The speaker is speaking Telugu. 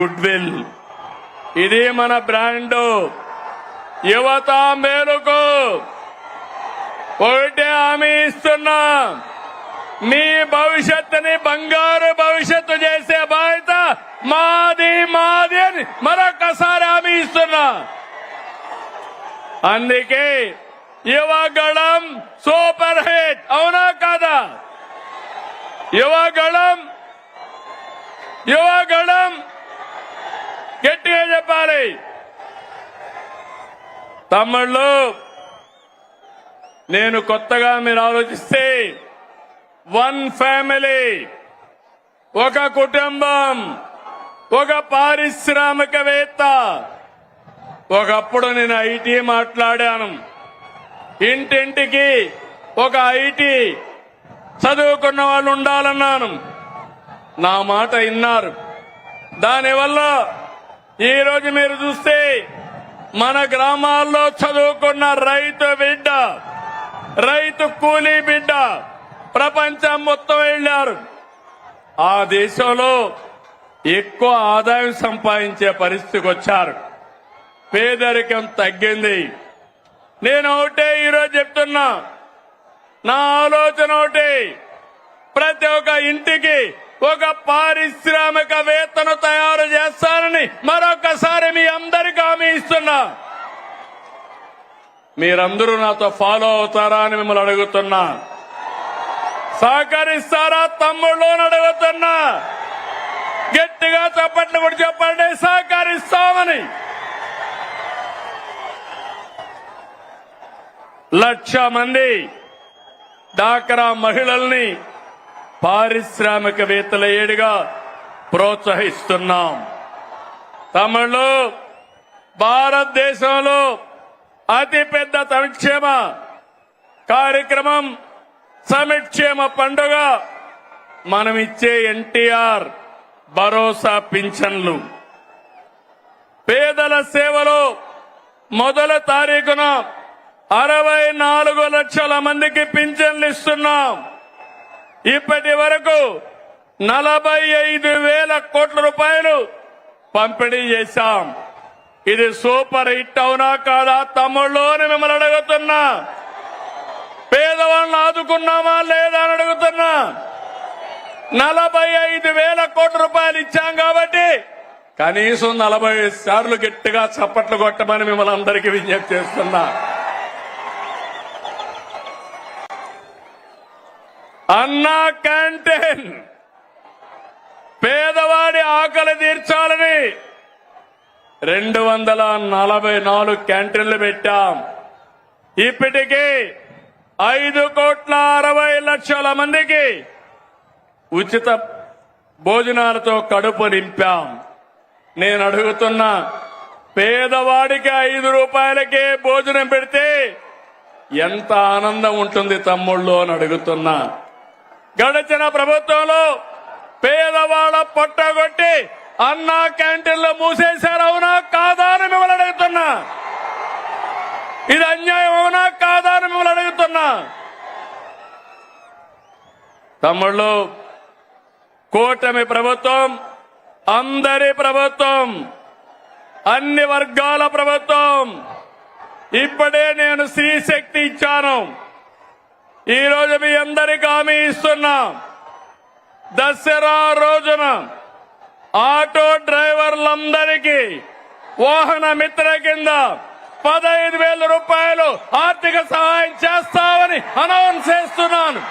గుడ్ విల్ ఇది మన బ్రాండ్. యువత మేలుకు ఒకటే హామీ ఇస్తున్నా, మీ భవిష్యత్తుని బంగారు భవిష్యత్తు చేసే బాధ్యత మాది మాది అని మరొకసారి హామీ ఇస్తున్నా. అందుకే యువగళం సూపర్ హిట్, అవునా కాదా? యువగళం గట్టిగా చెప్పాలి. తమ్ముళ్ళు, నేను కొత్తగా మీరు ఆలోచిస్తే వన్ ఫ్యామిలీ, ఒక కుటుంబం, ఒక పారిశ్రామికవేత్త. ఒకప్పుడు నేను ఐటీ మాట్లాడాను, ఇంటింటికి ఒక ఐటీ చదువుకున్న వాళ్ళు ఉండాలన్నాను. నా మాట విన్నారు. దానివల్ల ఈరోజు మీరు చూస్తే మన గ్రామాల్లో చదువుకున్న రైతు బిడ్డ, రైతు కూలీ బిడ్డ ప్రపంచం మొత్తం వెళ్లారు. ఆ దేశంలో ఎక్కువ ఆదాయం సంపాదించే పరిస్థితికి వచ్చారు. పేదరికం తగ్గింది. నేను ఒకటే ఈరోజు చెప్తున్నా, నా ఆలోచన ఒకటి, ప్రతి ఒక్క ఇంటికి ఒక పారిశ్రామికవేత్తను తయారు చేస్తానని మరొకసారి మీ అందరికీ హామీ ఇస్తున్నా. మీరందరూ నాతో ఫాలో అవుతారా అని మిమ్మల్ని అడుగుతున్నా. సహకరిస్తారా తమ్ముళ్ళు అని అడుగుతున్నా. గట్టిగా చప్పట్లు కూడా చెప్పండి, సహకరిస్తామని. 1,00,000 మంది డాక్రా మహిళల్ని పారిశ్రామికవేత్తల ఏడుగా ప్రోత్సహిస్తున్నాం. తమిళలో భారతదేశంలో అతిపెద్ద సంక్షేమ కార్యక్రమం సంక్షేమ పండుగ మనం ఇచ్చే ఎన్టీఆర్ భరోసా పింఛన్లు. పేదల సేవలో మొదటి తారీఖున 64 లక్షల మందికి పింఛన్లు ఇస్తున్నాం. ఇప్పటి వరకు 45,000 కోట్ల రూపాయలు పంపిణీ చేశాం. ఇది సూపర్ హిట్, అవునా కాదా తమ్ముళ్ళు అని మిమ్మల్ని అడుగుతున్నా. పేదవాళ్ళని ఆదుకున్నామా లేదా అని అడుగుతున్నా. 45,000 కోట్ల రూపాయలు ఇచ్చాం కాబట్టి కనీసం 40 సార్లు గట్టిగా చప్పట్లు కొట్టమని మిమ్మల్ని అందరికీ విజ్ఞప్తి చేస్తున్నా. అన్నా క్యాంటీన్, పేదవాడి ఆకలి తీర్చాలని 244 క్యాంటీన్లు పెట్టాం. ఇప్పటికీ 5,60,00,000 మందికి ఉచిత భోజనాలతో కడుపు నింపాం. నేను అడుగుతున్నా, పేదవాడికి 5 రూపాయలకే భోజనం పెడితే ఎంత ఆనందం ఉంటుంది తమ్ముళ్ళు అని అడుగుతున్నా. గడిచిన ప్రభుత్వంలో పేదవాళ్ళ పొట్టగొట్టి అన్నా క్యాంటీన్లు మూసేశారు, అవునా కాదా అని మిమ్మల్ని అడుగుతున్నా. ఇది అన్యాయం, అవునా కాదా అని మిమ్మల్ని అడుగుతున్నా. తమ్ముళ్ళు, కూటమి ప్రభుత్వం అందరి ప్రభుత్వం, అన్ని వర్గాల ప్రభుత్వం. ఇప్పుడే నేను స్త్రీ శక్తి ఇచ్చాను. ఈ రోజు మీ అందరికీ హామీ ఇస్తున్నా, దసరా రోజున ఆటో డ్రైవర్లందరికీ వాహన మిత్ర కింద 15,000 రూపాయలు ఆర్థిక సహాయం చేస్తామని అనౌన్స్ చేస్తున్నాను.